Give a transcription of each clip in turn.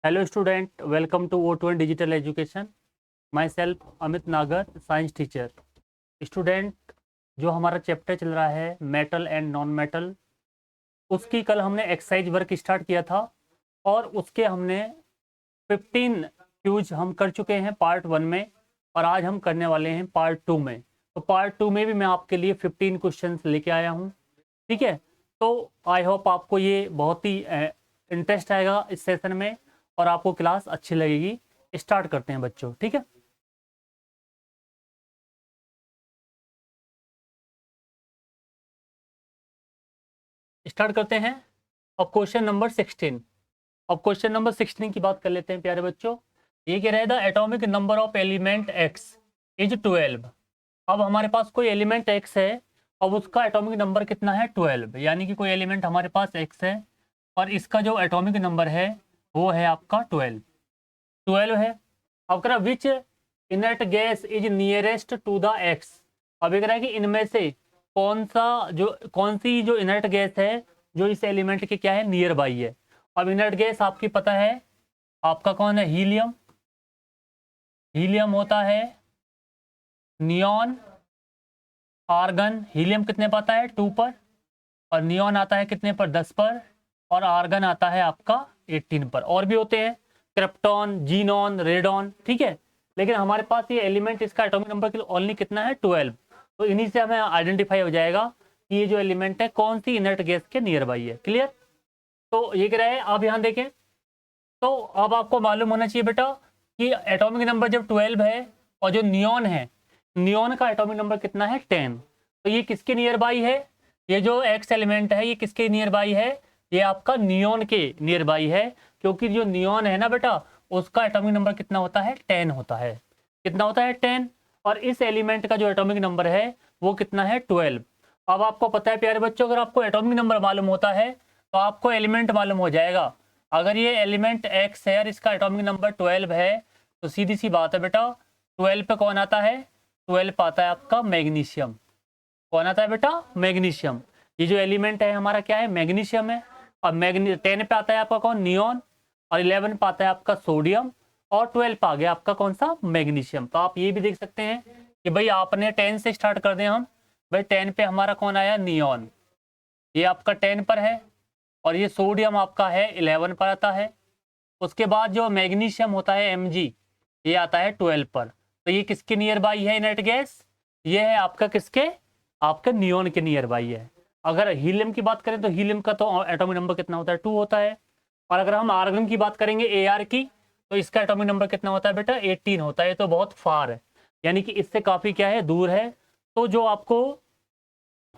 Hello student, welcome to O2 digital education. Myself Amit Nagar, science teacher. Student, जो हमारा chapter चल रहा है मेटल एंड नॉन मेटल, उसकी कल हमने एक्सरसाइज वर्क स्टार्ट किया था और उसके हमने 15 क्यूज हम कर चुके हैं पार्ट 1 में, और आज हम करने वाले हैं पार्ट 2 में। तो पार्ट 2 में भी मैं आपके लिए 15 क्वेश्चंस लेके आया हूँ। ठीक है, तो आई होप आपको ये बहुत ही इंटरेस्ट आएगा इस सेशन में और आपको क्लास अच्छी लगेगी। स्टार्ट करते हैं बच्चों, ठीक है। स्टार्ट करते हैं। अब क्वेश्चन नंबर 16। अब क्वेश्चन नंबर 16 की बात कर लेते हैं प्यारे बच्चों। ये कह रहा है the atomic number of element X is 12। अब हमारे पास कोई एलिमेंट एक्स है, अब उसका एटॉमिक नंबर कितना है 12। यानी कि कोई एलिमेंट हमारे पास एक्स है और इसका जो एटॉमिक नंबर है वो है आपका 12 है। अब कह रहा which inert gas is nearest to the X. अब ये कह रहा है कि इनमें से कौन सी जो इनर्ट गैस है जो इस एलिमेंट के क्या है, नियर बाई है। अब इनर्ट गैस आपकी पता है, आपका कौन है, हीलियम। हीलियम होता है, नियॉन, आर्गन। हीलियम कितने पर आता है, 2 पर, और नियॉन आता है कितने पर, 10 पर, और आर्गन आता है आपका 18 पर। और भी होते हैं, क्रिप्टॉन, जीनॉन, रेडॉन, ठीक है। लेकिन हमारे पास ये एलिमेंट, इसका एटॉमिक नंबर ओनली कितना है, 12। तो इन्हीं से हमें आइडेंटिफाई हो जाएगा कि ये जो एलिमेंट है कौन सी इनर्ट गैस के नियर बाई है। क्लियर। तो ये कह रहा है, आप यहाँ देखें तो अब आपको मालूम होना चाहिए बेटा कि एटॉमिक नंबर जब 12 है और जो नियॉन है, नियॉन का एटॉमिक नंबर कितना है, 10। तो ये किसके नियर बाई है, ये जो एक्स एलिमेंट है ये किसके नियर बाई है, ये आपका नियॉन के नियर बाई है। क्योंकि जो नियॉन है ना बेटा, उसका एटॉमिक नंबर कितना होता है, 10 होता है। कितना होता है, 10। और इस एलिमेंट का जो एटॉमिक नंबर है वो कितना है, 12। अब आपको पता है प्यारे बच्चों, अगर आपको एटॉमिक नंबर मालूम होता है तो आपको एलिमेंट मालूम हो जाएगा। अगर ये एलिमेंट एक्स है और इसका एटॉमिक नंबर 12 है, तो सीधी सी बात है बेटा, 12 पे कौन आता है, 12 पे आता है आपका मैग्नीशियम। कौन आता है बेटा, मैग्नीशियम। ये जो एलिमेंट है हमारा क्या है, मैग्नीशियम है। और 10 पे आता है आपका कौन, नियॉन, और 11 पे आता है आपका सोडियम, और 12 पे आ गया आपका कौन सा, मैग्नीशियम। तो आप ये भी देख सकते हैं कि भाई आपने 10 से स्टार्ट कर दें हम, भाई 10 पे हमारा कौन आया, नियॉन, ये आपका 10 पर है। और ये सोडियम आपका है 11 पर आता है। उसके बाद जो मैग्नीशियम होता है Mg, ये आता है 12 पर। तो ये किसके नियर बाई है इनर्ट गैस, ये है आपका किसके, आपके नियॉन के नियर बाई है। अगर हीलियम की बात करें तो हीलियम का तो एटॉमिक नंबर कितना होता है, 2 होता है। और अगर हम आर्गन की बात करेंगे Ar की, तो इसका एटॉमिक नंबर कितना होता है बेटा, 18 होता है। तो बहुत फार है, यानी कि इससे काफी क्या है, दूर है। तो जो आपको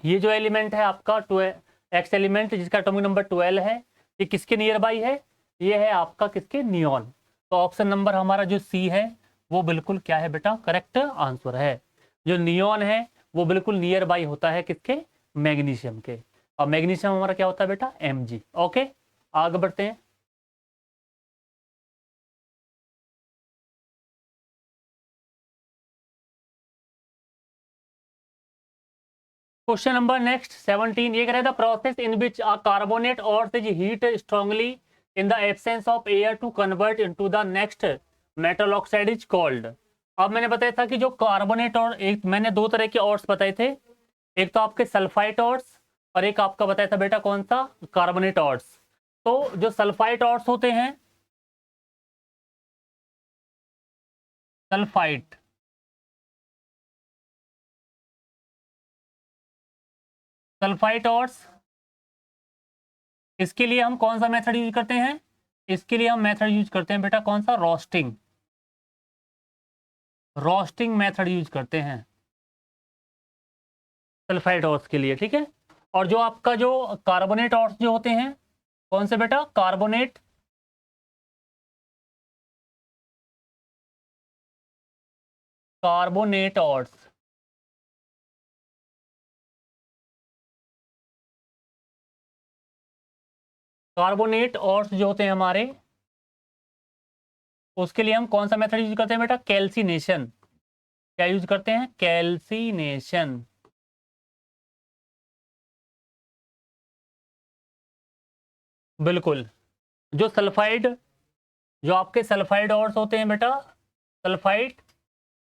ये जो एलिमेंट है आपका 12 एक्स एलिमेंट जिसका एटॉमिक नंबर 12 है, ये किसके नियर बाई है, ये है आपका किसके, नियॉन। तो ऑप्शन नंबर हमारा जो सी है वो बिल्कुल क्या है बेटा, करेक्ट आंसर है। जो नियॉन है वो बिल्कुल नियर बाई होता है किसके, मैग्नीशियम के। और मैग्नीशियम हमारा क्या होता है बेटा, Mg। ओके, आगे बढ़ते हैं। Question number next 17। ये कह रहा है the process in which a carbonate ore is heat strongly in the absence of air to convert into the next metal oxide is called. अब मैंने बताया था कि जो कार्बोनेट और, एक मैंने दो तरह के ऑर्स बताए थे, एक तो आपके सल्फाइट ऑर्स और एक आपका बताया था बेटा कौन सा, कार्बोनेट ऑर्स। तो जो सल्फाइट ऑर्स होते हैं, सल्फाइट, सल्फाइट ऑर्स, इसके लिए हम कौन सा मेथड यूज करते हैं, इसके लिए हम मेथड यूज करते हैं बेटा कौन सा, रोस्टिंग। रोस्टिंग मेथड यूज करते हैं सल्फाइड ऑर्स के लिए, ठीक है। और जो आपका जो कार्बोनेट ऑर्स जो होते हैं, कौन से बेटा, कार्बोनेट, कार्बोनेट ऑर्स, कार्बोनेट ऑर्स जो होते हैं हमारे, उसके लिए हम कौन सा मेथड यूज करते हैं बेटा, कैल्सिनेशन। क्या यूज करते हैं, कैल्सिनेशन। बिल्कुल। जो सल्फाइड जो आपके सल्फाइड ऑर्स होते हैं बेटा, सल्फाइड,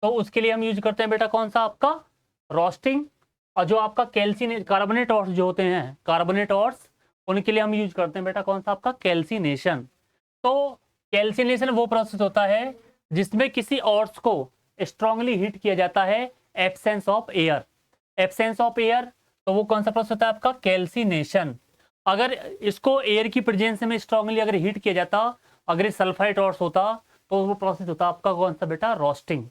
तो उसके लिए हम यूज करते हैं बेटा कौन सा आपका रोस्टिंग। और जो आपका कैल्सिन कार्बोनेट ऑर्स जो होते हैं, कार्बोनेट ऑर्स, उनके लिए हम यूज करते हैं बेटा कौन सा आपका कैल्सिनेशन। तो कैल्सिनेशन वो प्रोसेस होता है जिसमें किसी ऑर्स को स्ट्रांगली हीट किया जाता है absence of air, absence of air, तो वो कौन सा प्रोसेस होता है आपका कैल्सिनेशन। अगर इसको एयर की प्रेजेंस में स्ट्रांगली अगर हीट किया जाता, अगर ये सल्फाइड ऑर्स होता, तो वो प्रोसेस होता आपका कौन सा बेटा रोस्टिंग।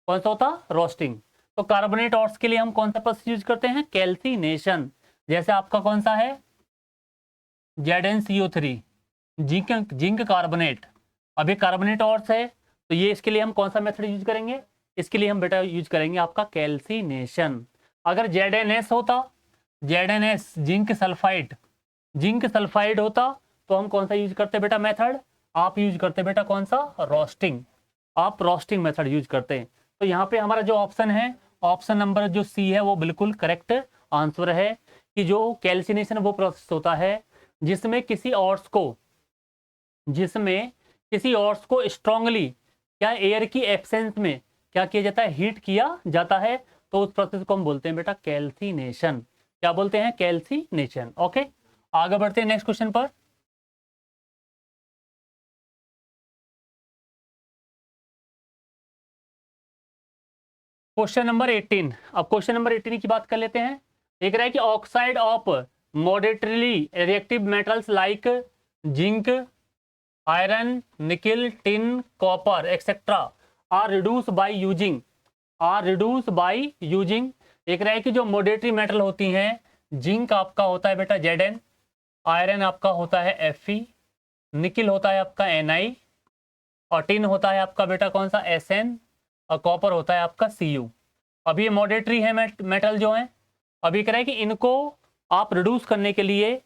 कौन सा होता रोस्टिंग। तो कार्बोनेट ऑर्स के लिए हम कौन सा प्रोसेस यूज करते हैं कैल्सिनेशन। जैसे आपका कौन सा है ZnCO3, जिंक जिंक कार्बोनेट। अभी कार्बोनेट ऑर्स है, तो ये इसके लिए हम कौन सा मेथड यूज करेंगे, इसके लिए हम बेटा यूज करेंगे आपका कैल्सिनेशन। अगर ZnS होता, ZnS zinc sulphide, zinc sulphide होता, तो हम कौन सा यूज करते बेटा मेथड, आप यूज करते बेटा कौन सा रोस्टिंग, आप रोस्टिंग मेथड यूज करते हैं। तो यहाँ पे हमारा जो ऑप्शन है, ऑप्शन नंबर जो सी है, वो बिल्कुल करेक्ट आंसर है कि जो कैल्सिनेशन वो प्रोसेस होता है जिसमें किसी ऑर्स को, जिसमें किसी ऑर्स को स्ट्रांगली क्या एयर की एब्सेंस में क्या किया जाता है, हीट किया जाता है, तो उस प्रोसेस को हम बोलते हैं बेटा कैल्सिनेशन। क्या बोलते हैं कैल्सिनेशन। ओके, आगे बढ़ते हैं नेक्स्ट क्वेश्चन पर। Question number 18। अब क्वेश्चन नंबर 18 की बात कर लेते हैं। देख रहा है कि oxide of moderately reactive metals like zinc, iron, nickel, tin, copper etcetera are reduce by using, are reduce by using. देख रहा है कि जो मॉडरेटरी मेटल होती हैं, जिंक आपका होता है बेटा Zn, आयरन आपका होता है Fe, निकल होता है आपका Ni, और टिन होता है आपका बेटा कौन सा Sn, और कॉपर होता है आपका Cu। अब ये मॉडरेटरी है मेटल जो है। अभी कह रहा है कि इनको आप रिड्यूस करने के लिए,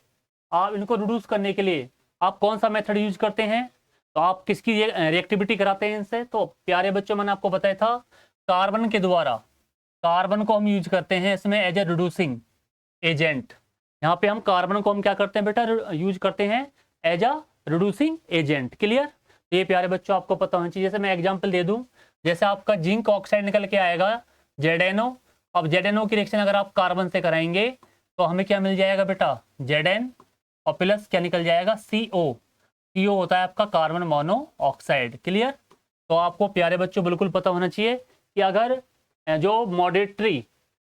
आप इनको रिड्यूस करने के लिए आप कौन सा मेथड यूज करते हैं, तो आप किसकी रिएक्टिविटी कराते हैं इनसे। तो प्यारे बच्चों, मैंने आपको बताया था कार्बन के द्वारा, कार्बन को हम यूज करते हैं इसमें एज ए रिड्यूसिंग एजेंट। यहाँ पे हम कार्बन को हम क्या करते हैं बेटा यूज करते हैं as a reducing agent. Clear. ये प्यारे बच्चों आपको पता होना चाहिए। जैसे मैं एग्जांपल दे दूं, जैसे आपका जिंक ऑक्साइड निकल के आएगा ZnO। अब ZnO की रिएक्शन अगर आप कार्बन से कराएंगे तो हमें क्या मिल जाएगा बेटा Zn, और प्लस क्या निकल जाएगा CO। CO होता है आपका कार्बन मोनोऑक्साइड। क्लियर। तो आपको प्यारे बच्चों बिल्कुल पता होना चाहिए कि अगर जो मॉडरेटरी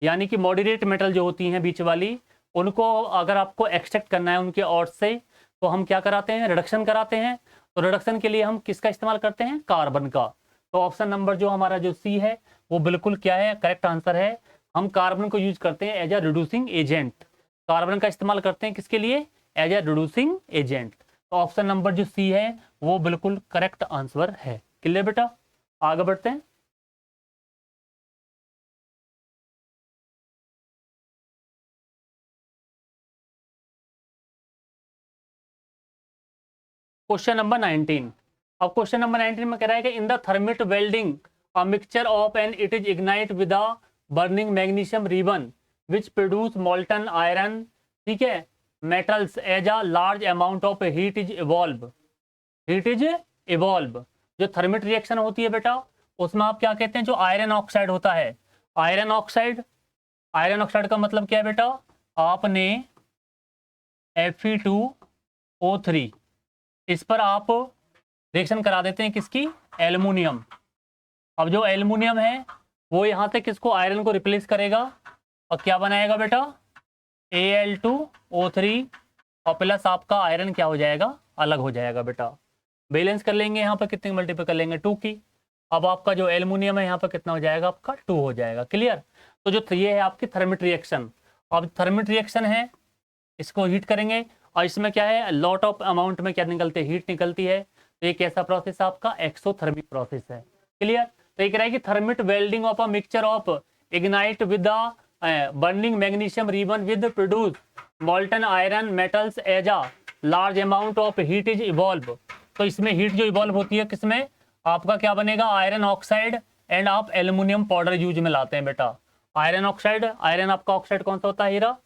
यानी कि मॉडरेट मेटल जो होती हैं बीच वाली, उनको अगर आपको एक्सट्रैक्ट करना है उनके ऑर्स से, तो हम क्या कराते हैं रिडक्शन कराते हैं। तो रिडक्शन के लिए हम किसका इस्तेमाल करते हैं कार्बन का। तो ऑप्शन नंबर जो हमारा जो सी है वो बिल्कुल क्या है करेक्ट आंसर है। हम कार्बन को यूज करते हैं as a reducing agent, carbon का इस्तेमाल करते हैं किसके लिए एज अ रिड्यूसिंग एजेंट। तो ऑप्शन नंबर जो सी है वो बिल्कुल करेक्ट आंसर है। क्लियर बेटा, आगे बढ़ते हैं। Question number 19। अब क्वेश्चन नंबर 19 में कह रहा है कि in the thermite welding a mixture of and it is ignite with a burning magnesium ribbon which produce molten iron, ठीक है, metals as a large amount of heat is evolve, heat is evolve. जो thermite reaction होती है बेटा उसमें आप क्या कहते हैं, जो आयरन ऑक्साइड होता है, आयरन ऑक्साइड, आयरन ऑक्साइड का मतलब क्या है बेटा, आपने Fe2O3 इस पर आप रिएक्शन करा देते हैं किसकी, एल्युमिनियम। अब जो एल्युमिनियम है वो यहाँ से किसको आयरन को रिप्लेस करेगा और क्या बनाएगा बेटा Al2O3, और प्लस आपका आयरन क्या हो जाएगा अलग हो जाएगा बेटा। बैलेंस कर लेंगे यहाँ पर कितने मल्टीपल कर लेंगे 2 की। अब आपका जो एल्युमिनियम है यहाँ पर कितना हो जाएगा आपका 2 हो जाएगा। क्लियर। तो जो ये है आपकी थर्मिट रिएक्शन। अब थर्मिट रिएक्शन है, इसको हीट करेंगे और इसमें क्या है लॉट ऑफ अमाउंट में क्या निकलते हैं हीट निकलती है। तो ये कैसा प्रोसेस है आपका एक्सोथर्मिक प्रोसेस है। क्लियर। तो ये कह रहा है कि thermite welding of a mixture of ignite with the burning magnesium ribbon with produce molten iron metals as a large amount of heat is evolve. तो इसमें हीट जो इवॉल्व होती है किसमें, आपका क्या बनेगा आयरन ऑक्साइड एंड आप एल्युमिनियम पाउडर यूज में लाते हैं बेटा। आयरन ऑक्साइड, आयरन आपका ऑक्साइड कौन सा होता है हीरा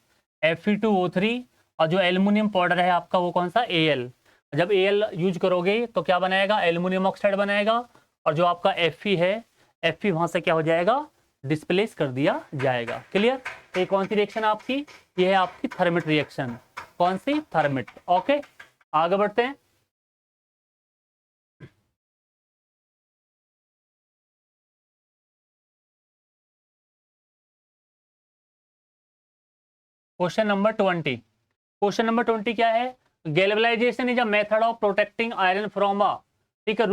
Fe2O3, और जो एल्युमिनियम पाउडर है आपका वो कौन सा Al। जब Al यूज करोगे तो क्या बनाएगा, एल्युमिनियम ऑक्साइड बनाएगा, और जो आपका Fe है, Fe वहां से क्या हो जाएगा, डिस्प्लेस कर दिया जाएगा। क्लियर। तो ये कौन सी रिएक्शन आपकी, ये है आपकी थर्मिट रिएक्शन। कौन सी, थर्मिट। ओके, आगे बढ़ते हैं। Question number 20। क्वेश्चन नंबर 20 क्या है, galvanisation is a method of protecting iron from a, ठीक है,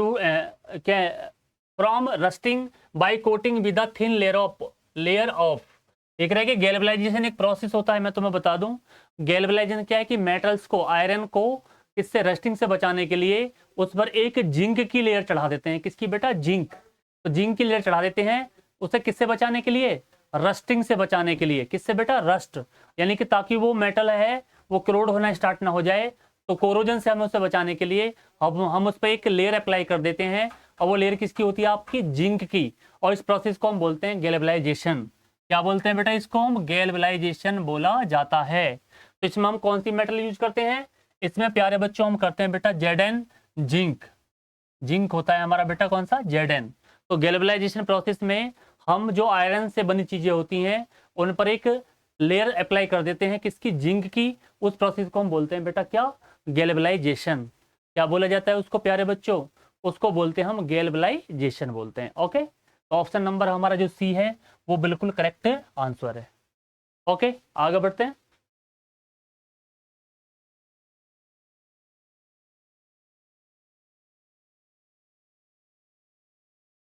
क्या, from rusting by coating with a thin layer of. एक रहे कि गैल्वेनाइजेशन एक प्रोसेस होता है, मैं तुम्हें बता दूं। गैल्वेनाइजेशन क्या है कि मेटल्स को, आयरन को इससे रस्टिंग से बचाने के लिए उस पर एक जिंक की लेयर चढ़ा देते हैं। किसकी बेटा, जिंक। तो जिंक की लेयर चढ़ा देते हैं, उसे किससे बचाने के लिए, रस्टिंग से बचाने के लिए। किससे बेटा, रस्ट, यानी कि ताकि वो मेटल है वो क्रोड होना स्टार्ट ना हो जाए। तो कोरोजन से हमें उसे बचाने के लिए हम उस पर एक लेयर अप्लाई कर देते हैं, और वो लेयर किसकी होती है, आपकी जिंक की। और इस प्रोसेस को हम बोलते हैं गैल्वेनाइजेशन। क्या बोलते हैं बेटा, इसको हम गैल्वेनाइजेशन बोला जाता है। तो इसमें हम कौन सी मेटल यूज करते हैं, इसमें प्यारे बच्चों हम करते हैं बेटा Zn, जिंक। जिंक होता है हमारा बेटा कौन सा, Zn। तो गैल्वेनाइजेशन प्रोसेस में हम जो आयरन से बनी चीजें होती हैं उन पर एक लेयर अप्लाई कर देते हैं, किसकी, जिंक की। उस प्रोसेस को हम बोलते हैं बेटा क्या, गैल्वेनाइजेशन। क्या बोला जाता है उसको प्यारे बच्चों, उसको बोलते हैं हम गैल्वेनाइजेशन बोलते हैं। ओके, तो ऑप्शन नंबर हमारा जो सी है वो बिल्कुल करेक्ट आंसर है। ओके, आगे बढ़ते हैं।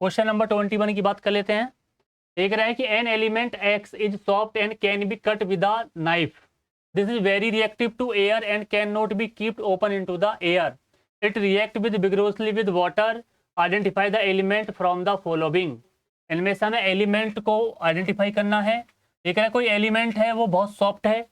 क्वेश्चन नंबर 21 की बात कर लेते हैं। देख रहा है कि an element X is soft and can be cut with a knife. This is very reactive to air and can not be keeped open into the air. It react with vigorously with water. Identify the element from the following. इनमें से हमें element को identify करना है। देख रहा है कोई एलिमेंट है वो बहुत सॉफ्ट है,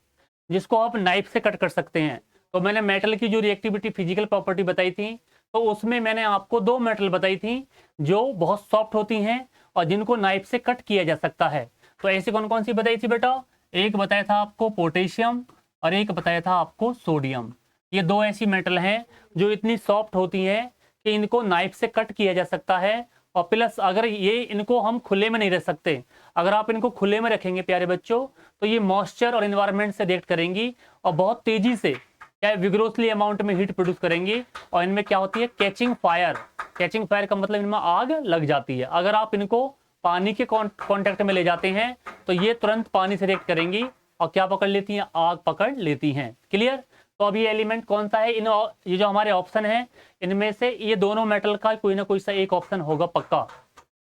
जिसको आप नाइफ से कट कर सकते हैं। तो मैंने मेटल की जो रिएक्टिविटी फिजिकल प्रॉपर्टी बताई थी, तो उसमें मैंने आपको दो मेटल बताई थी जो बहुत सॉफ्ट होती हैं और जिनको नाइफ से कट किया जा सकता है। तो ऐसी कौन कौन सी बताई थी बेटा, एक बताया था आपको पोटेशियम और एक बताया था आपको सोडियम। ये दो ऐसी मेटल हैं जो इतनी सॉफ्ट होती हैं कि इनको नाइफ से कट किया जा सकता है। और प्लस अगर ये इनको हम खुले में नहीं रख सकते, अगर आप इनको खुले में रखेंगे प्यारे बच्चों तो ये मॉइस्चर और इन्वायरमेंट से रिएक्ट करेंगी और बहुत तेजी से क्या विग्रोसली अमाउंट में हीट प्रोड्यूस करेंगी। और इनमें क्या होती है, कैचिंग फायर। कैचिंग फायर का मतलब इनमें आग लग जाती है। अगर आप इनको पानी के कांटेक्ट में ले जाते हैं तो ये तुरंत पानी से रिएक्ट करेंगी और क्या पकड़ लेती हैं, आग पकड़ लेती हैं। क्लियर। तो अब ये एलिमेंट कौन सा है, ये जो हमारे ऑप्शन है इनमें से ये दोनों मेटल का कोई ना कोई सा एक ऑप्शन होगा पक्का।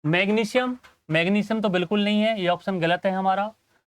मैग्नीशियम, मैग्नीशियम तो बिल्कुल नहीं है, ये ऑप्शन गलत है हमारा।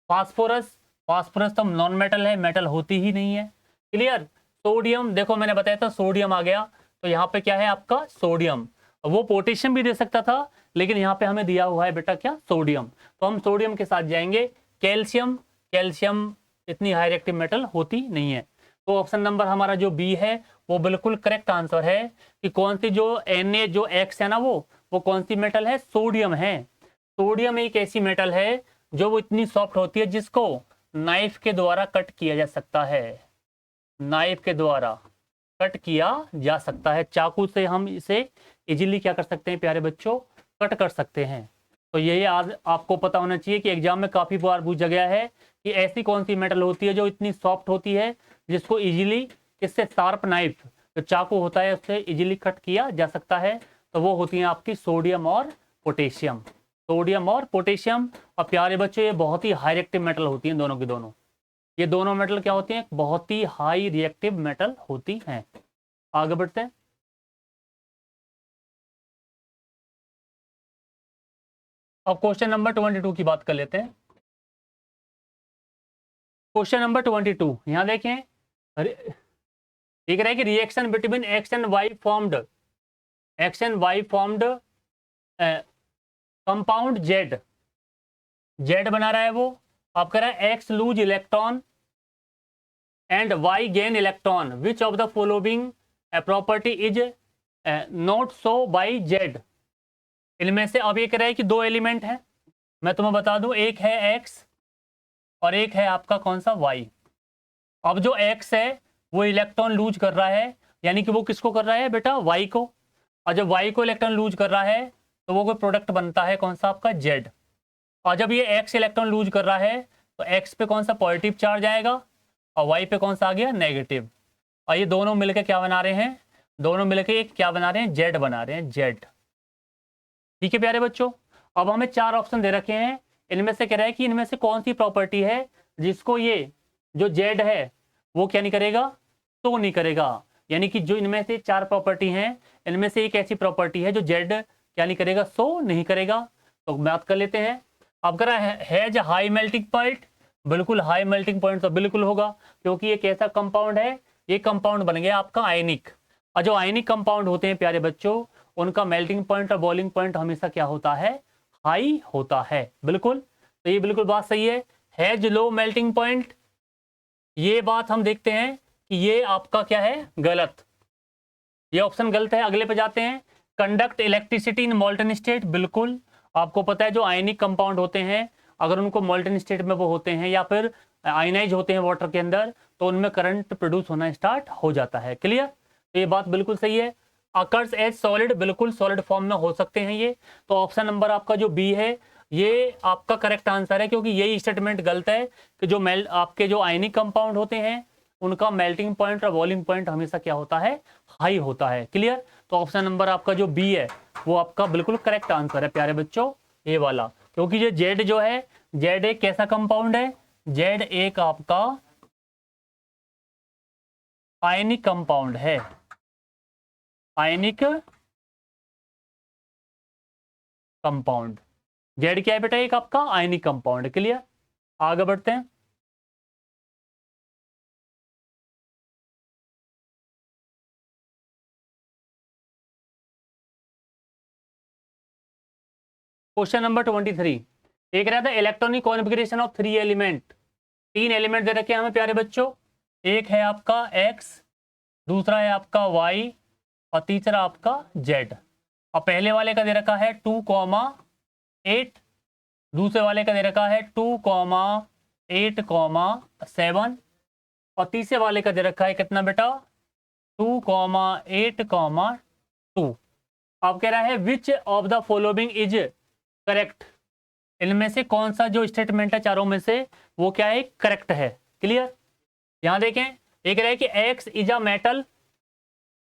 फास्फोरस, फास्फोरस तो नॉन मेटल है, मेटल होती ही नहीं है। क्लियर। सोडियम, देखो मैंने बताया था सोडियम आ गया, तो यहाँ पे क्या है आपका सोडियम। वो पोटेशियम भी दे सकता था लेकिन यहाँ पे हमें दिया हुआ है बेटा क्या, सोडियम। तो हम सोडियम के साथ जाएंगे। कैल्शियम, कैल्शियम इतनी हाई रिएक्टिव मेटल होती नहीं है। तो ऑप्शन नंबर हमारा जो बी है वो बिल्कुल करेक्ट आंसर है कि कौन सी जो Na जो X है ना वो कौन सी मेटल है, सोडियम है। सोडियम एक ऐसी मेटल है जो वो इतनी सॉफ्ट होती है जिसको नाइफ के द्वारा कट किया जा सकता है। नाइफ के द्वारा कट किया जा सकता है, चाकू से हम इसे इजीली क्या कर सकते हैं प्यारे बच्चों, कट कर सकते हैं। तो यही आज आपको पता होना चाहिए कि एग्जाम में काफी बार पूछा गया है कि ऐसी कौन सी मेटल होती है जो इतनी सॉफ्ट होती है जिसको इजीली इससे शार्प नाइफ जो चाकू होता है उससे इजीली कट किया जा सकता है। तो वो होती है आपकी सोडियम और पोटेशियम। सोडियम और पोटेशियम। और प्यारे बच्चों ये बहुत ही हाई रिएक्टिव मेटल होती हैं दोनों की दोनों। ये दोनों मेटल क्या होती हैं, बहुत ही हाई रिएक्टिव मेटल होती हैं। आगे बढ़ते हैं। अब क्वेश्चन नंबर 22 की बात कर लेते हैं। क्वेश्चन नंबर 22 यहां देखें, देख रहे हैं कि reaction between X and Y formed, X and Y formed compound Z. Z बना रहा है वो, आप कह रहा है X lose electron and Y gain electron, which of the following property is not show by Z. इनमें से अब ये कह रहा है कि दो एलिमेंट हैं, मैं तुम्हें बता दूं, एक है एक्स और एक है आपका कौन सा वाई। अब जो एक्स है वो इलेक्ट्रॉन लूज कर रहा है, यानी कि वो किसको कर रहा है बेटा, वाई को। और जब वाई को इलेक्ट्रॉन लूज कर रहा है तो वो कोई प्रोडक्ट बनता है कौन सा, आपका जेड। और जब ये एक्स इलेक्ट्रॉन लूज कर रहा है तो एक्स पे कौन सा पॉजिटिव चार्ज आएगा और वाई पे कौन सा आ गया, नेगेटिव। और ये दोनों मिलकर क्या बना रहे हैं, दोनों मिलकर एक क्या बना रहे हैं, जेड बना रहे हैं, जेड। ठीक है प्यारे बच्चों। अब हमें 4 ऑप्शन दे रखे हैं, इनमें से कह रहा है कि इनमें से कौन सी प्रॉपर्टी है जिसको ये जो जेड है वो क्या नहीं करेगा, तो नहीं करेगा। यानी कि जो इनमें से 4 प्रॉपर्टी हैं, इनमें से एक ऐसी प्रॉपर्टी है जो जेड क्या नहीं करेगा, सो नहीं करेगा। तो बात कर लेते हैं। अब कह रहा है जो हाई मेल्टिंग पॉइंट, बिल्कुल हाई मेल्टिंग पॉइंट तो बिल्कुल होगा, क्योंकि ये कैसा कंपाउंड है, ये कंपाउंड बन गया आपका आयनिक। और जो आयनिक कंपाउंड होते हैं प्यारे बच्चों, उनका मेल्टिंग पॉइंट और बॉइलिंग पॉइंट हमेशा क्या होता है, हाई होता है। बिल्कुल, तो ये बिल्कुल बात सही है। हैज लो मेल्टिंग पॉइंट, ये बात हम देखते हैं कि ये आपका क्या है, गलत, ये ऑप्शन गलत है। अगले पे जाते हैं। Conduct electricity in molten state, बिल्कुल आपको पता है जो आयनिक कंपाउंड होते हैं अगर उनको मोल्टन स्टेट में वो होते हैं या फिर आयनाइज होते हैं वाटर के अंदर, तो उनमें करंट प्रोड्यूस होना स्टार्ट हो जाता है। क्लियर, तो ये बात बिल्कुल सही है। अकर्स एज सॉलिड, बिल्कुल सॉलिड फॉर्म में हो सकते हैं ये। तो ऑप्शन नंबर आपका जो बी है ये आपका करेक्ट आंसर है, क्योंकि यही स्टेटमेंट गलत है कि जो आपके जो आयनिक कंपाउंड होते हैं उनका मेल्टिंग पॉइंट और बॉइलिंग पॉइंट हमेशा क्या होता है, हाई होता है। क्लियर, तो ऑप्शन नंबर आपका जो बी है वो आपका बिल्कुल करेक्ट आंसर है प्यारे बच्चों, ये वाला। क्योंकि ये जेड जो है, जेड एक कैसा कंपाउंड है, जेड एक आपका आयनिक कंपाउंड है, आयनिक कंपाउंड। जेड क्या है बेटा, एक आपका आयनिक कंपाउंड। क्लियर, आगे बढ़ते हैं। क्वेश्चन नंबर 23 एक रहा था electronic configuration of 3 element. 3 element दे रखे हैं हमें प्यारे बच्चों, एक है आपका एक्स, दूसरा है आपका वाई और तीसरा आपका जेड। और पहले वाले का दे रखा है 2,8, दूसरे वाले का दे रखा है 2,8,7 और तीसरे वाले का दे रखा है कितना बेटा, 2,8,2। अब कह रहा है विच of the following is correct, इनमें से कौन सा जो स्टेटमेंट है चारों में से वो क्या है, करेक्ट है। क्लियर, यहां देखें, एक रहा है कि x is a metal,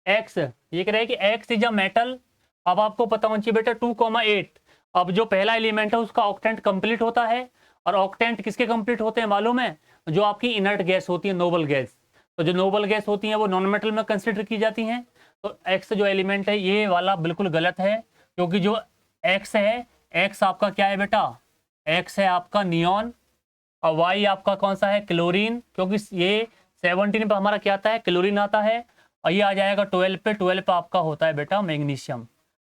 x ये कह रहा है कि एक्स इज अ मेटल। अब आपको पता होना चाहिए बेटा 2,8, अब जो पहला एलिमेंट है उसका ऑक्टेंट कंप्लीट होता है, और ऑक्टेंट किसके कंप्लीट होते हैं मालूम है, जो आपकी इनर्ट गैस होती है, नोबल गैस। तो जो नोबल गैस होती हैं वो नॉन मेटल में कंसिडर की जाती हैं। तो एक्स जो एलिमेंट है ये वाला बिल्कुल गलत है, क्योंकि जो एक्स है, एक्स आपका क्या है बेटा, एक्स है आपका नियॉन, और वाई आपका कौन सा है, क्लोरीन, क्योंकि ये 17 पे हमारा क्या आता है, क्लोरीन आता है। और ये आ जाएगा 12 पे, 12 पे आपका होता है बेटा मैग्नीशियम।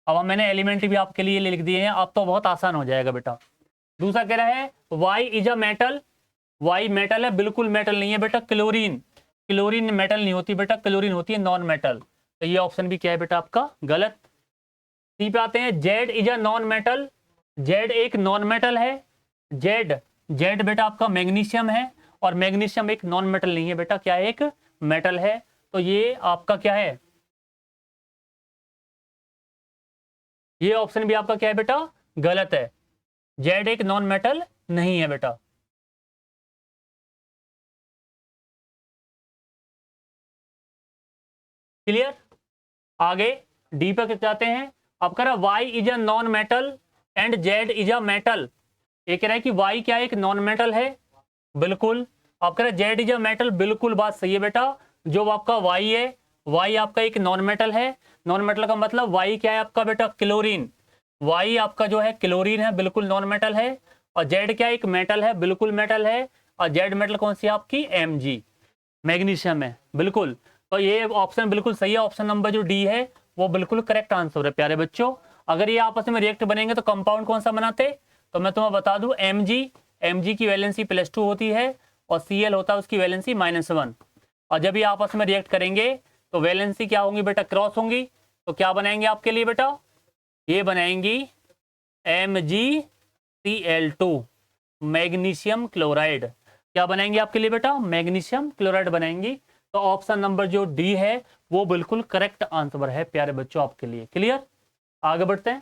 अब मैंने एलिमेंट भी आपके लिए लिख दिए हैं, अब तो बहुत आसान हो जाएगा बेटा। दूसरा कह रहा है Y is a metal, Y metal है, बिल्कुल मेटल नहीं है बेटा, क्लोरीन, क्लोरीन मेटल नहीं होती बेटा, क्लोरीन होती है नॉन मेटल। तो ये ऑप्शन भी क्या है बेटा आपका गलत। सी पे आते हैं, Z is a non metal, Z एक नॉन मेटल है, जेड जेड बेटा आपका मैग्नीशियम है, और मैग्नीशियम एक नॉन मेटल नहीं है बेटा, क्या है, एक मेटल है। तो ये आपका क्या है, ये ऑप्शन भी आपका क्या है बेटा, गलत है, जेड एक नॉन मेटल नहीं है बेटा। क्लियर, आगे डी पे जाते हैं। अब कह रहा Y is a non metal and Z is a metal, ये कह रहा है कि वाई क्या एक नॉन मेटल है, बिल्कुल। आप कह रहे जेड इज अ मेटल, बिल्कुल बात सही है बेटा। जो आपका वाई है, वाई आपका एक नॉन मेटल है, नॉन मेटल का मतलब वाई क्या है आपका बेटा, क्लोरीन, वाई आपका जो है क्लोरीन है, बिल्कुल नॉन मेटल है। और जेड क्या एक मेटल है, बिल्कुल मेटल है। और जेड मेटल कौन सी आपकी, Mg, मैग्नीशियम है, बिल्कुल। तो ये ऑप्शन बिल्कुल सही है, ऑप्शन नंबर जो डी है वो बिल्कुल करेक्ट आंसर है प्यारे बच्चों। अगर ये आपस में रिएक्ट बनेंगे तो कंपाउंड कौन सा बनाते, तो मैं तुम्हें बता दूं Mg की वैलेंसी +2 होती है और Cl होता है उसकी वैलेंसी -1। और जब ये आपस में रिएक्ट करेंगे तो वैलेंसी क्या होंगी बेटा, क्रॉस होंगी। तो क्या बनाएंगे आपके लिए बेटा, ये बनाएंगी MgCl2, मैग्नीशियम क्लोराइड। क्या बनाएंगे आपके लिए बेटा, मैग्नीशियम क्लोराइड बनाएंगी। तो ऑप्शन नंबर जो डी है वो बिल्कुल करेक्ट आंसर है प्यारे बच्चों आपके लिए। क्लियर, आगे बढ़ते हैं।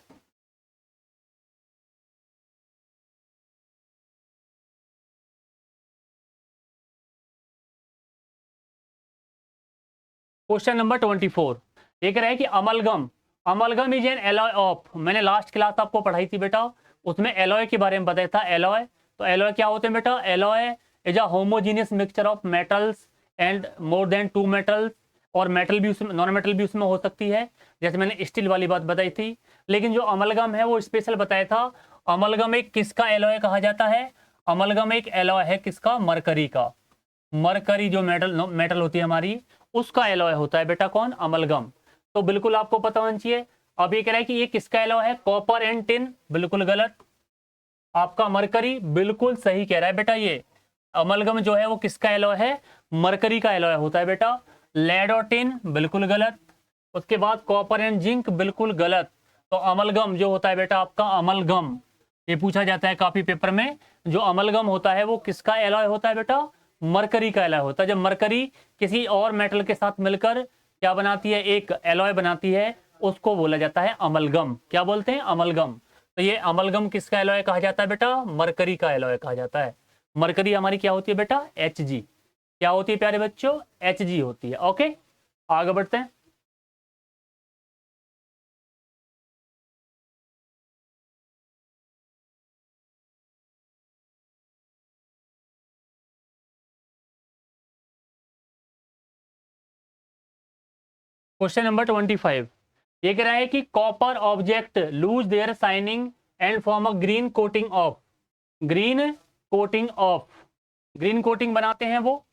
क्वेश्चन नंबर 24 ये कह रहा है कि amalgam is an alloy of, मैंने लास्ट क्लास आपको पढ़ाई थी बेटा, उसमें एलॉय के बारे में बताया था। एलॉय, तो एलॉय क्या होते हैं बेटा? Alloy is a homogeneous mixture of metals and more than two metals, और मेटल भी उसमें, नॉन मेटल भी उसमें हो सकती है, जैसे मैंने स्टील वाली बात बताई थी। लेकिन जो अमलगम है वो स्पेशल बताया था। अमलगम एक किसका एलॉय कहा जाता है? अमलगम एक एलॉय है किसका? मरकरी का। मरकरी जो मेटल होती है हमारी, उसका एलॉय होता है बेटा कौन? अमलगम। तो बिल्कुल आपको पता होना चाहिए। अब ये कह रहा है कि ये किसका एलॉय है? कॉपर एंड टिन, बिल्कुल गलत। आपका मरकरी बिल्कुल सही कह रहा है बेटा। ये अमलगम जो है वो किसका एलॉय है? मरकरी का एलॉय होता है बेटा। लेड और टिन बिल्कुल गलत। उसके बाद कॉपर एंड जिंक बिल्कुल गलत। तो अमलगम जो होता है बेटा आपका, अमलगम, ये पूछा जाता है काफी पेपर में, जो अमलगम होता है वो किसका एलॉय होता है बेटा? मरकरी का एलॉय होता है। जब मरकरी किसी और मेटल के साथ मिलकर क्या बनाती है? एक एलॉय बनाती है, उसको बोला जाता है अमलगम। क्या बोलते हैं? अमलगम। तो ये अमलगम किसका एलॉय कहा जाता है बेटा? मरकरी का एलॉय कहा जाता है। मरकरी हमारी क्या होती है बेटा? Hg। क्या होती है प्यारे बच्चों? Hg होती है। ओके, आगे बढ़ते हैं। क्वेश्चन नंबर 25 ये कह रहा है कि copper object lose their shining and form a green coating of, green coating of, green coating बनाते हैं वो।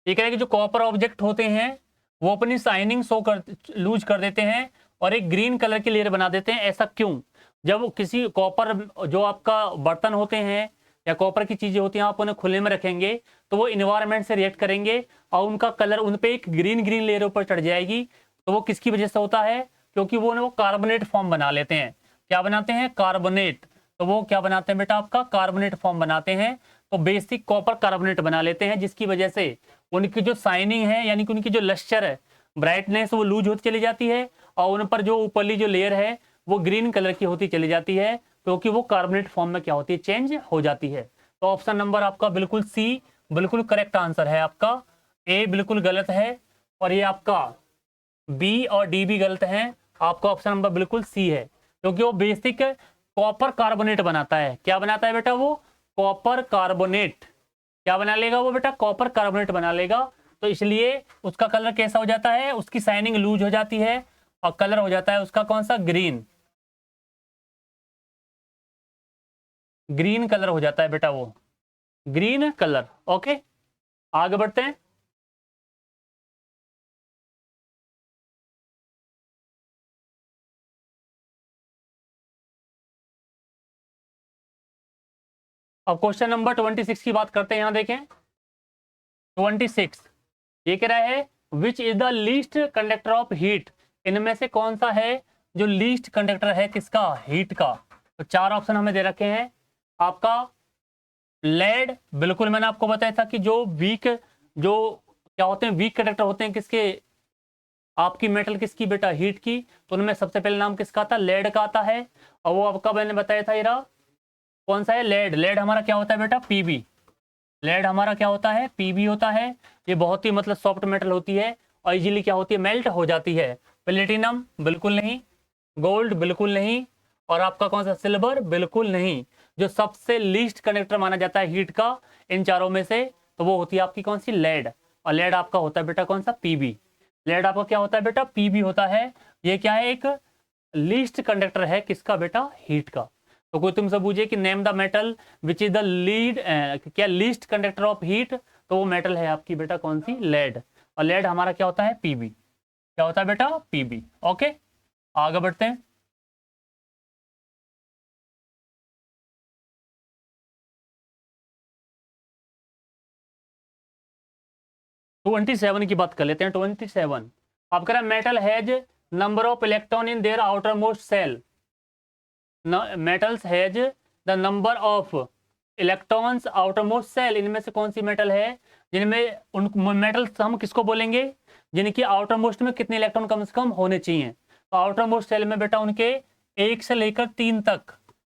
ये कह रहा है कि जो कॉपर ऑब्जेक्ट होते हैं वो अपनी शाइनिंग शो कर, लूज कर देते हैं और एक ग्रीन कलर की लेयर बना देते हैं। ऐसा क्यों? जब किसी कॉपर, जो आपका बर्तन होते हैं या कॉपर की चीजें होती हैं, आप उन्हें खुले में रखेंगे तो वो इन्वायरमेंट से रिएक्ट करेंगे और उनका कलर उन पे एक ग्रीन ग्रीन लेयर ऊपर चढ़ जाएगी। तो वो किसकी वजह से होता है? क्योंकि वो कार्बोनेट फॉर्म बना लेते हैं। क्या बनाते हैं? कार्बोनेट। तो वो क्या बनाते हैं बेटा? आपका कार्बोनेट फॉर्म बनाते हैं। तो बेसिक कॉपर कार्बोनेट बना लेते हैं, जिसकी वजह से उनकी जो शाइनिंग है, यानी कि उनकी जो लश्चर है, ब्राइटनेस, वो लूज होती चली जाती है और उन पर जो ऊपरली जो लेयर है वो ग्रीन कलर की होती चली जाती है, क्योंकि वो कार्बोनेट फॉर्म में क्या होती है? चेंज हो जाती है। तो ऑप्शन नंबर आपका बिल्कुल सी बिल्कुल करेक्ट आंसर है आपका। ए बिल्कुल गलत है और ये आपका बी और डी भी गलत हैं। आपका ऑप्शन नंबर बिल्कुल सी है, क्योंकि वो बेसिक कॉपर कार्बोनेट बनाता है। क्या बनाता है बेटा? वो कॉपर कार्बोनेट। क्या बना लेगा वो बेटा? कॉपर कार्बोनेट बना लेगा। तो इसलिए उसका कलर कैसा हो जाता है? उसकी शाइनिंग लूज हो जाती है और कलर हो जाता है उसका कौन सा? ग्रीन। ग्रीन कलर हो जाता है बेटा वो, ग्रीन कलर। ओके, आगे बढ़ते हैं। अब क्वेश्चन नंबर 26 की बात करते हैं। यहां देखें 26 ये कह रहा है which is the least conductor of heat, इनमें से कौन सा है जो लीस्ट कंडक्टर है किसका? हीट का। तो चार ऑप्शन हमें दे रखे हैं। आपका लेड, बिल्कुल मैंने आपको बताया था कि जो वीक, जो क्या होते हैं? वीक कंडक्टर होते हैं किसके? आपकी मेटल किसकी बेटा? हीट की। तो उनमें सबसे पहले नाम किसका आता है? लेड का आता है। और वो आपका मैंने बताया था, ये रहा कौन सा है? लेड। लेड हमारा क्या होता है बेटा? पीबी। लेड हमारा क्या होता है? पीबी होता है। ये बहुत ही मतलब सॉफ्ट मेटल होती है और इजीली क्या होती है? मेल्ट हो जाती है। प्लेटिनम बिल्कुल नहीं, गोल्ड बिल्कुल नहीं, और आपका कौन सा? सिल्वर बिल्कुल नहीं। जो सबसे लीस्ट कंडक्टर माना जाता है हीट का इन चारों में से, तो वो होती है आपकी कौन सी? लेड। और लेड आपका होता है बेटा कौन सा? पीबी। लेड आपका क्या होता है बेटा? पीबी होता है। ये क्या है? एक लीस्ट कंडक्टर है किसका बेटा? हीट का। तो कोई तुमसे पूछे कि name the metal which is the lead, क्या लीस्ट कंडक्टर ऑफ हीट, तो वो मेटल है आपकी बेटा कौन सी? लेड। और लेड हमारा क्या होता है? पीबी। क्या होता है बेटा? पीबी। ओके, आगे बढ़ते हैं। 27 की बात कर लेते हैं। 27 आप कह रहे हैं metal has number of electron in their outermost shell, metals has the number of electrons outermost shell, इनमें से कौन सी मेटल है जिनमें, उन मेटल्स हम किसको बोलेंगे? जिनकी आउटर मोस्ट में कितने इलेक्ट्रॉन कम से कम होने चाहिए। तो आउटर मोस्ट सेल में बेटा उनके 1 से लेकर 3 तक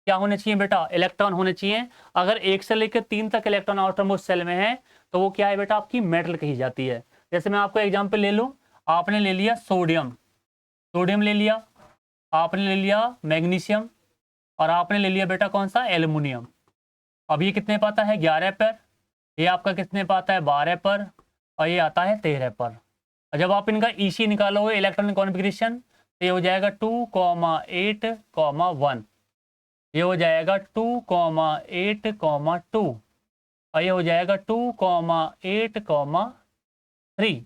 क्या होने चाहिए बेटा, इलेक्ट्रॉन होने चाहिए। अगर 1 से लेकर 3 तक इलेक्ट्रॉन आउटर मोस्ट सेल में है तो वो क्या है बेटा, आपकी मेटल कही जाती है। जैसे मैं आपको एग्जाम्पल ले लूँ, आपने ले लिया सोडियम, सोडियम ले लिया, आपने ले लिया मैग्नीशियम, और आपने ले लिया बेटा कौन सा, एल्युमिनियम। अब ये कितने पाता है, 11 पर, ये आपका कितने पाता है, 12 पर, और ये आता है 13 पर। और जब आप इनका ईसी निकालोगे इलेक्ट्रॉनिक कॉन्फ़िगरेशन, तो ये हो जाएगा 2,8,1, ये हो जाएगा 2,8,2, और ये हो जाएगा 2,8,3।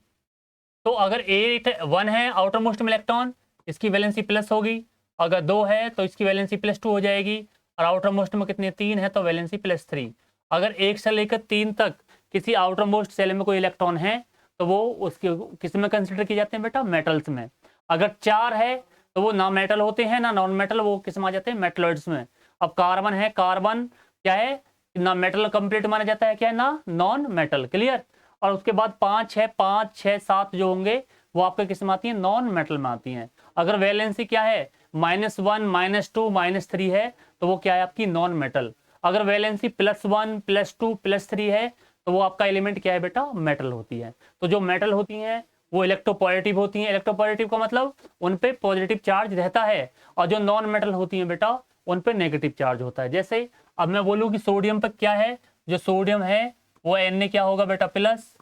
तो अगर 1 है आउटर मोस्ट में इलेक्ट्रॉन, इसकी वैलेंसी प्लस होगी। अगर 2 है तो इसकी वैलेंसी +2 हो जाएगी। और आउटर मोस्ट में कितने, 3 है, तो वैलेंसी +3। अगर 1 से लेकर 3 तक किसी आउटर मोस्ट सेल में कोई इलेक्ट्रॉन है तो वो उसके किस में कंसिडर किए जाते हैं बेटा, मेटल्स में। अगर 4 है तो वो ना मेटल होते हैं ना नॉन मेटल, वो किस में आ जाते हैं, मेटलॉइड्स में। अब कार्बन है, कार्बन क्या है, ना मेटल कंप्लीट माना जाता है, क्या है ना, नॉन मेटल। क्लियर। और उसके बाद 5 है, 5, 6, 7 जो होंगे वो आपके किस में आती है, नॉन मेटल में आती हैं। अगर वैलेंसी क्या है, -1, -2, -3 है तो वो क्या है, आपकी नॉन मेटल। अगर वैलेंसी +1, +2, +3 है तो वो आपका एलिमेंट क्या है बेटा, मेटल होती है। तो जो मेटल होती हैं वो इलेक्ट्रोपॉजिटिव होती हैं। इलेक्ट्रोपॉजिटिव का मतलब उन पे पॉजिटिव चार्ज रहता है, और जो नॉन मेटल होती हैं बेटा उन पे नेगेटिव चार्ज होता है। जैसे अब मैं बोलूँ कि सोडियम पर क्या है, जो सोडियम है वो Na क्या होगा बेटा, प्लस,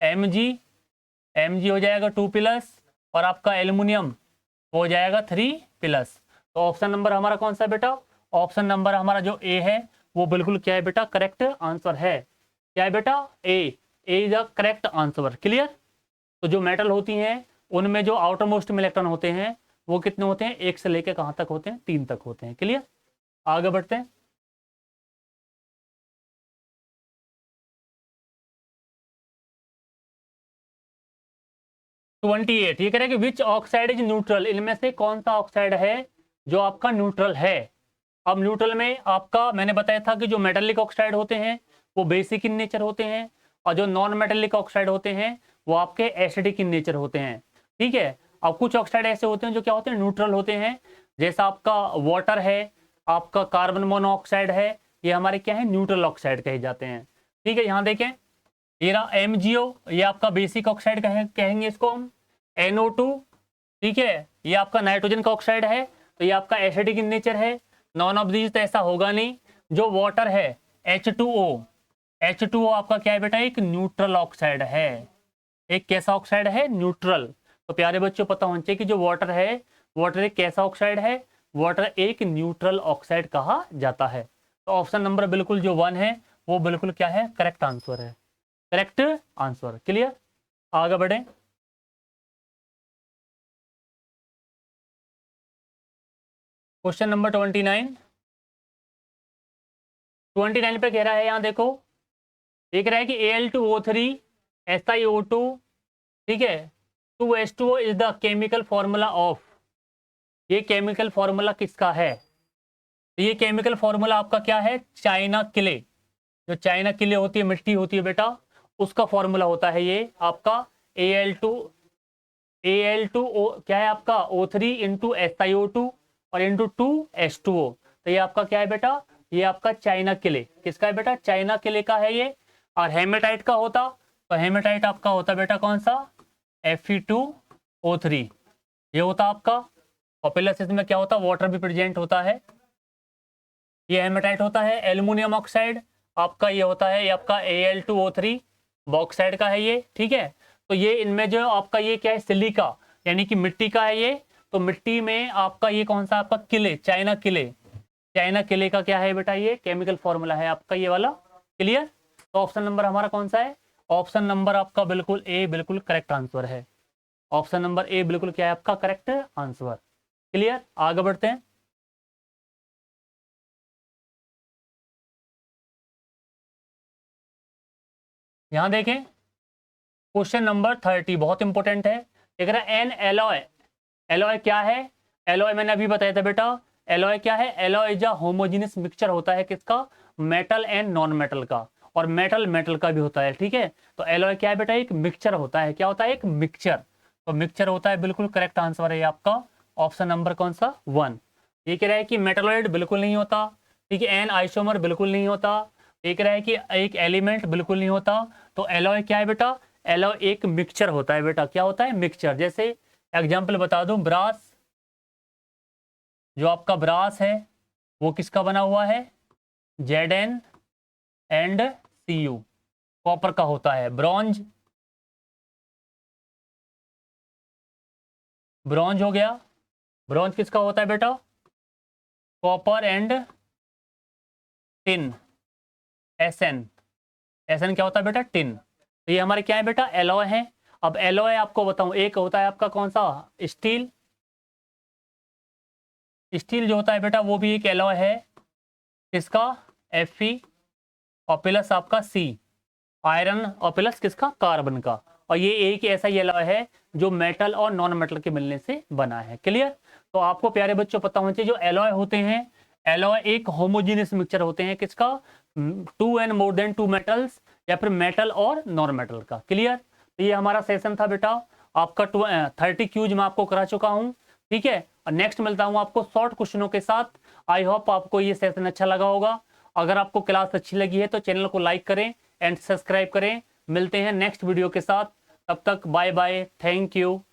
Mg हो जाएगा 2+, और आपका एल्युमिनियम हो जाएगा 3+। तो ऑप्शन नंबर हमारा कौन सा है बेटा, ऑप्शन नंबर हमारा जो ए है वो बिल्कुल क्या है बेटा, करेक्ट आंसर है। क्या है बेटा, A is the correct answer. Clear. तो जो मेटल होती हैं उनमें जो आउटर मोस्ट में इलेक्ट्रॉन होते हैं वो कितने होते हैं, 1 से लेकर कहाँ तक होते हैं, 3 तक होते हैं। क्लियर। आगे बढ़ते हैं। ट्वेंटी एट ये कह रहा है कि विच ऑक्साइड इज न्यूट्रल, इनमें से कौन सा ऑक्साइड है जो आपका न्यूट्रल है। अब न्यूट्रल में आपका मैंने बताया था कि जो मेटेलिक ऑक्साइड होते हैं वो बेसिक इन नेचर होते हैं, और जो नॉन मेटेलिक ऑक्साइड होते हैं वो आपके एसिडिक इन नेचर होते हैं। ठीक है। अब कुछ ऑक्साइड ऐसे होते हैं जो क्या होते हैं, न्यूट्रल होते हैं। जैसा आपका वाटर है, आपका कार्बन मोनोऑक्साइड है, ये हमारे क्या है, न्यूट्रल ऑक्साइड कहे जाते हैं। ठीक है। यहाँ देखें, ये रहा MgO, ये आपका बेसिक ऑक्साइड कहेंगे इसको हम। NO2, ठीक है, ये आपका नाइट्रोजन का ऑक्साइड है, तो ये आपका एसिडिक इन नेचर है। नॉन ऑफ दीज तो ऐसा होगा नहीं। जो वाटर है H2O, H2O आपका क्या है बेटा, एक न्यूट्रल ऑक्साइड है। एक कैसा ऑक्साइड है, न्यूट्रल। तो प्यारे बच्चों पता होना चाहिए कि जो वाटर है, वाटर एक कैसा ऑक्साइड है, वाटर एक न्यूट्रल ऑक्साइड कहा जाता है। तो ऑप्शन नंबर बिल्कुल जो 1 है वो बिल्कुल क्या है, करेक्ट आंसर है, करेक्ट आंसर। क्लियर। आगे बढ़े। क्वेश्चन नंबर 29 पे कह रहा है, यहाँ देखो, ये कह रहा है कि Al2O3 SiO2, ठीक है, 2H2O is the chemical formula of, ये केमिकल फॉर्मूला किसका है। तो ये केमिकल फॉर्मूला आपका क्या है, चाइना क्ले, जो चाइना क्ले होती है, मिट्टी होती है बेटा, उसका फॉर्मूला होता है ये आपका Al2O क्या है आपका O3 इंटू SiO2 और इंटू 2H2O। तो ये आपका क्या है बेटा, ये आपका चाइना क्ले, किसका है बेटा, चाइना क्ले का है ये। और हेमेटाइट का होता, तो हेमेटाइट आपका होता बेटा कौन सा, Fe2O3, ये होता आपका। और प्लस इसमें क्या होता, वाटर भी प्रेजेंट होता है। ये हेमेटाइट होता है। एल्युमिनियम ऑक्साइड आपका ये होता है, ये आपका Al2O3 बॉक्साइड का है ये। ठीक है। तो ये इनमें जो आपका ये क्या है, सिलिका यानी कि मिट्टी का है ये। तो मिट्टी में आपका ये कौन सा आपका किले, चाइना किले, चाइना किले का क्या है बेटा, ये केमिकल फॉर्मूला है आपका ये वाला। क्लियर। तो ऑप्शन नंबर हमारा कौन सा है, ऑप्शन नंबर आपका बिल्कुल ए बिल्कुल करेक्ट आंसर है। ऑप्शन नंबर ए बिल्कुल क्या है आपका, करेक्ट आंसर। क्लियर। आगे बढ़ते हैं। यहां देखें, क्वेश्चन नंबर 30 बहुत इंपॉर्टेंट है। देख रहा है एन एलॉय, एलॉय क्या है, एलॉय मैंने अभी बताया था बेटा, एलॉय क्या है, alloy is a homogeneous mixture होता है किसका, मेटल एंड नॉन मेटल का। और मेटल मेटल का भी होता है, ठीक है। तो एलॉय क्या है बेटा, एक मिक्सचर होता है। क्या होता है, एक मिक्सचर। तो मिक्सचर होता है, बिल्कुल करेक्ट आंसर है आपका ऑप्शन नंबर कौन सा, 1। ये कह रहा है कि मेटलॉइड बिल्कुल नहीं होता, ठीक है। एन आइसोमर बिल्कुल नहीं होता। ये कह रहा है कि एक एलिमेंट बिल्कुल नहीं होता। तो एलॉय क्या है बेटा, एलॉय एक मिक्सचर होता है बेटा। क्या होता है, मिक्सचर। जैसे एग्जाम्पल बता दूं, ब्रास, जो आपका ब्रास है वो किसका बना हुआ है, Zn एंड Cu, कॉपर का होता है। ब्रॉन्ज, ब्रॉन्ज हो गया, ब्रॉन्ज किसका होता है बेटा, copper and tin, Sn, Sn क्या होता है बेटा, टिन। तो ये हमारे क्या है बेटा, एलॉय है। अब एलॉय आपको बताऊं, एक होता है आपका कौन सा, स्टील। स्टील जो होता है बेटा वो भी एक एलॉय है, किसका, Fe, और प्लस आपका सी, आयरन, और प्लस किसका, कार्बन का। और ये एक ऐसा ही एलॉय है जो मेटल और नॉन मेटल के मिलने से बना है। क्लियर। तो आपको प्यारे बच्चों पता होना चाहिए, जो एलॉय होते हैं, एलॉय एक होमोजीनियस मिक्सचर होते हैं, किसका, 2 एंड मोर देन 2 मेटल्स, या फिर मेटल और नॉन मेटल का। क्लियर। तो ये हमारा सेशन था बेटा, आपका 30 क्यूज मैं आपको करा चुका हूँ, ठीक है। और नेक्स्ट मिलता हूँ आपको शॉर्ट क्वेश्चनों के साथ। आई होप आपको ये सेशन अच्छा लगा होगा। अगर आपको क्लास अच्छी लगी है तो चैनल को लाइक करें एंड सब्सक्राइब करें। मिलते हैं नेक्स्ट वीडियो के साथ, तब तक बाय बाय, थैंक यू।